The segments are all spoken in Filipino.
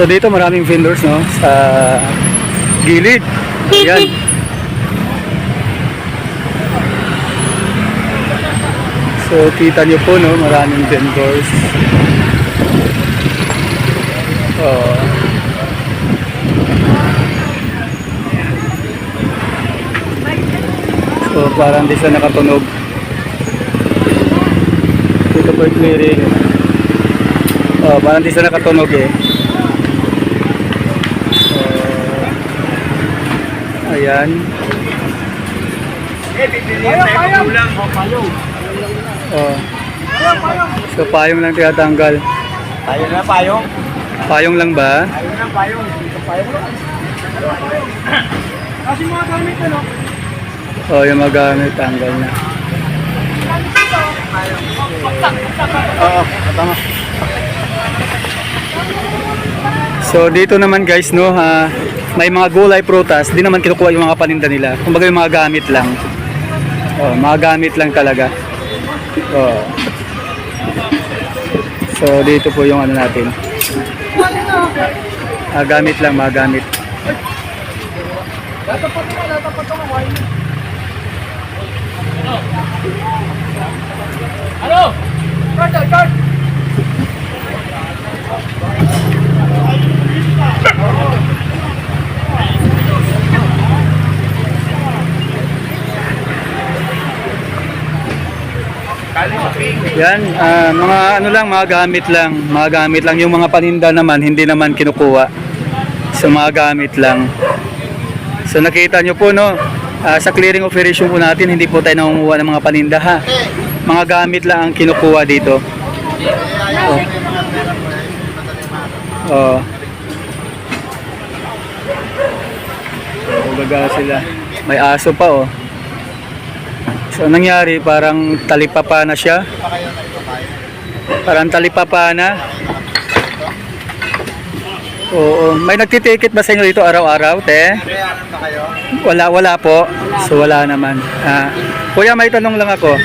So dito maraming vendors, no, sa gilid. Ayan. So kita nyo po, no, maraming vendors. Oh. So parang di siya nakatunog. Dito po yung clearing. Oh, parang di siya nakatunog eh. So, ayan. Oh. So payong lang tinatanggal. Payong na, payong. Payong lang ba? Payong na, payong. Payong lang. Kasi mga gamit na, no? Oh, yung mga gamit, tanggal na. Oo, tama. So dito naman guys, no, may mga gulay, prutas, di naman kinukuha yung mga paninda nila. Kumbaga yung mga gamit lang. Oh, mga gamit lang talaga. Oh. So dito po yung ano natin. Gamit lang, mga gamit. Ano? Card! Yan, mga ano lang, mga gamit lang. Mga gamit lang. Yung mga paninda naman, hindi naman kinukuha. So mga gamit lang. So nakita nyo po, no, sa clearing operation po natin, hindi po tayo nangunguha ng mga paninda, ha. Mga gamit lang ang kinukuha dito. Oh. Oh. Gaga sila. May aso pa, oh. So nangyari, parang talipapa na siya. Parang talipapa na. Oo. May nagtiticket ba sa inyo dito araw-araw, te? Wala po. So wala naman. Kuya, may tanong lang ako.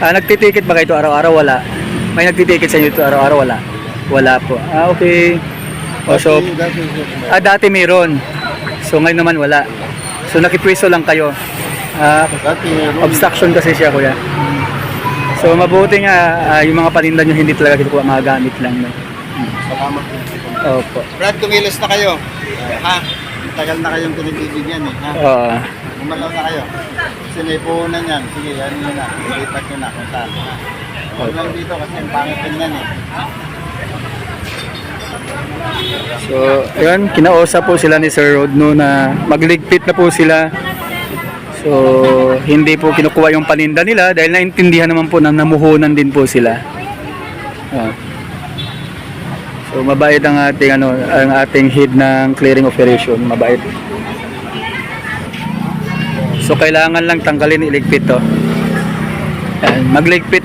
Nagtiticket ba kayo ito araw-araw? Wala. May nagtiticket sa inyo ito araw-araw? Wala. Wala po. Okay. O, so, dati meron. So ngayon naman wala. So nakipwesto lang kayo. Obstruction kasi siya, kuya. So mabuti nga yung mga paninda nyo hindi talaga kinukuha, mga gamit lang, no? Salamat. Opo. Brad, kumilos na kayo. Ha? Tagal na kayong pinibibigyan eh. Ha? Oo. Gumalaw na kayo. Sinipunan yan. Sige, yan yun na. Ilipat nyo na kung saan. Huwag lang dito kasi ang pangit din yan eh. So, ayun, kinausap po sila ni Sir Rod, no, na magligpit na po sila. So, hindi po kinukuha yung paninda nila dahil naintindihan naman po na namuhunan din po sila. So, mabait ang ating head ng clearing operation, mabait. So, kailangan lang tanggalin, iligpit to. Yan, magligpit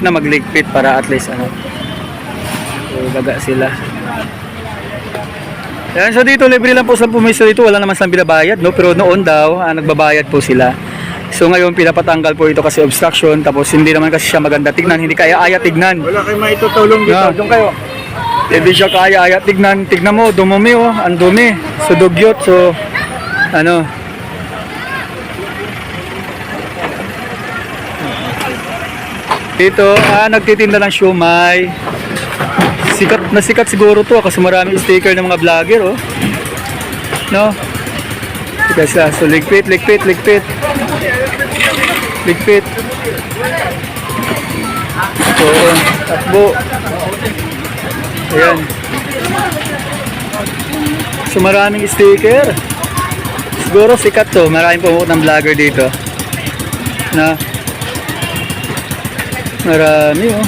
para at least So, gaga sila. Yan, so dito libre lang po sa pumiso dito, wala naman silang binabayad, no? Pero noon daw, nagbabayad po sila. So ngayon pinapatanggal po ito kasi obstruction, tapos hindi naman kasi siya maganda tignan, hindi kaya tignan. Wala kayong maitutulong dito. No. Doon kayo. Hindi siya kaya tignan mo, dumumi, oh, ang dumi. So dugyot, so dito, nagtitinda ng siomai. Sikat siguro to kasi maraming sticker ng mga vlogger, oh. No? Guys, so ligpit. So, takbo. Ayan. So maraming sticker. Siguro sikat to, maraming pumupunta ng vlogger dito. Na marami, oh.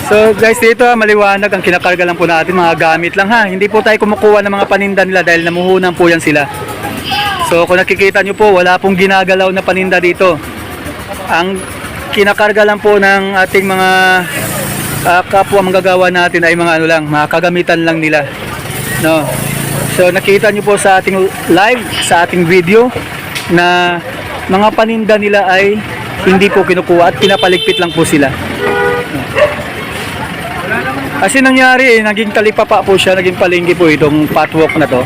So guys, dito maliwanag, ang kinakarga lang po natin mga gamit lang, ha. Hindi po tayo kumukuha ng mga paninda nila dahil namuhunan po yan sila. So kung nakikita nyo po, wala pong ginagalaw na paninda dito. Ang kinakarga lang po ng ating mga kapwa manggagawa natin ay mga mga kagamitan lang nila, no. So nakita nyo po sa ating live, sa ating video, na mga paninda nila ay hindi po kinukuha at pinapaligpit lang po sila. Kasi nangyari naging talipapa po siya, naging palengke po itong patwalk na to.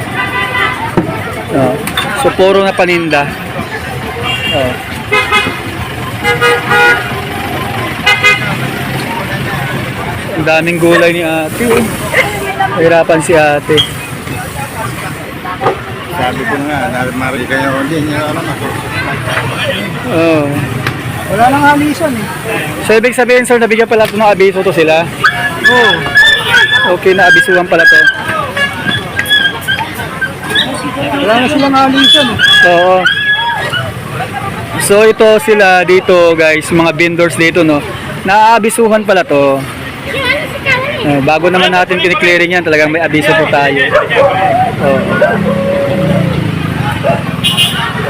Oh. So puro na paninda. Oh. Ang daming gulay ni ate. Oh. Hirapan si ate. Sabi ko nga, narinig kayo din. Oh. Wala nang alisan eh. So ibig sabihin sir, nabigyan pala ito ng abiso to sila? Oo. Okay, na abisuhan pala to. Wala na silang alisan eh. Oo. So ito sila dito guys, mga vendors dito no. Naaabisuhan pala to. Bago naman natin kiniklearing yan, talagang may abiso po tayo. Oo.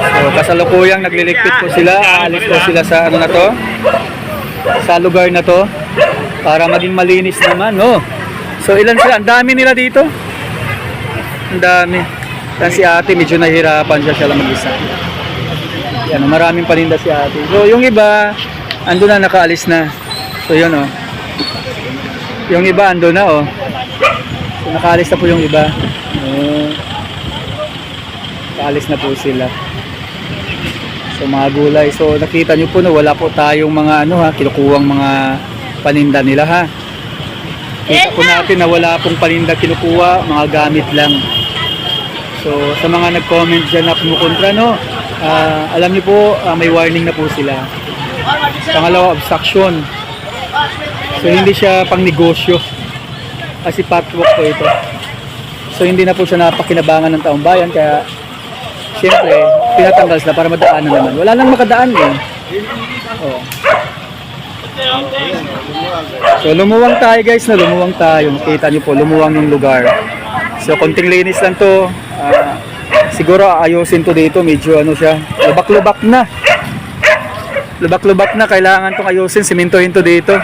So kasalukuyang nagliligpit po sila, aalis po sila sa ano na to, sa lugar na to para maging malinis naman, no. So ilan sila? Ang dami nila dito. Ang dami. Kasi si ate medyo nahihirapan siya lang mag-isa. Yan, maraming paninda si ate. So yung iba ando na, nakaalis na. So yun oh. Yung iba ando na oh. So nakaalis na po yung iba. Nakaalis na po sila. So mga gulay. So nakita nyo po no, wala po tayong mga ano ha, kinukuhang mga paninda nila ha. Kita po natin na wala pong paninda kinukuha, mga gamit lang. So sa mga nag-comment dyan na kumukontra no, alam niyo po may warning na po sila. Pangalawa, obstruction. So hindi siya pang negosyo. Kasi patwalk po ito. So hindi na po siya napakinabangan ng taong bayan, kaya siyempre pinatanggal sila para madaanan naman. Wala nang makadaan eh. Oh. So lumuwang tayo guys, na lumuwang tayo. Makita niyo po, lumuwang yung lugar. So konting linis lang to. Siguro ayusin to dito, medyo ano siya, lubak-lubak na. Lubak-lubak na, kailangan tong ayusin, simentohin to dito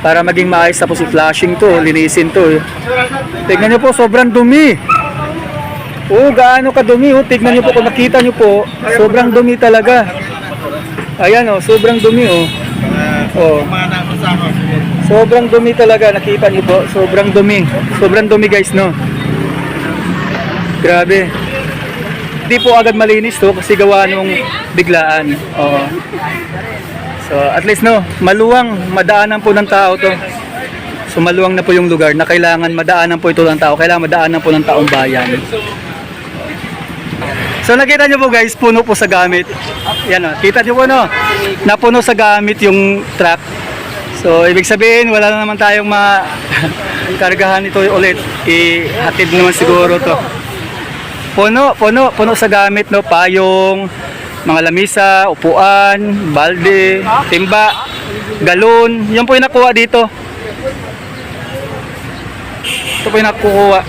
para maging maayos. Tapos i-flashing to, linisin to. Tignan niyo po, sobrang dumi. Oh, gaano kadumi oh. Tignan niyo po, kung nakita niyo po, sobrang dumi talaga. Ayan oh, sobrang dumi oh. Oh. Sobrang dumi talaga, nakita niyo po, sobrang dumi. Sobrang dumi guys no. Grabe. Hindi po agad malinis to kasi gawa nung biglaan. Oo. So at least no, maluwang, madaanan po ng tao to. So maluwang na po yung lugar na kailangan madaanan po ito ng tao. Kailangan madaanan po ng taong bayan. So nakita nyo po guys, puno po sa gamit. Yan o, kita nyo po no, napuno sa gamit yung truck. So ibig sabihin, wala na naman tayong kargahan ito ulit. Ihatid naman siguro to. Puno sa gamit no, payong, mga lamisa, upuan, balde, timba, galon. Yan po yung nakuha dito. Ito po yung nakukuha.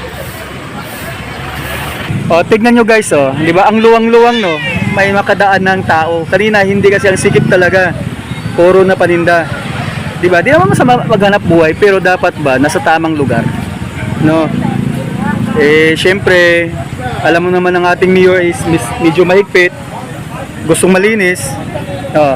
O, tignan nyo guys, oh, di ba? Ang luwang-luwang no, may makadaan ng tao. Kanina hindi kasi ang sikip talaga. Puro na paninda. Di ba? Di naman masama maghanap buhay, pero dapat ba nasa tamang lugar, no? Eh, syempre, alam mo naman ang ating mayor is medyo mahigpit, gustong malinis. Oh,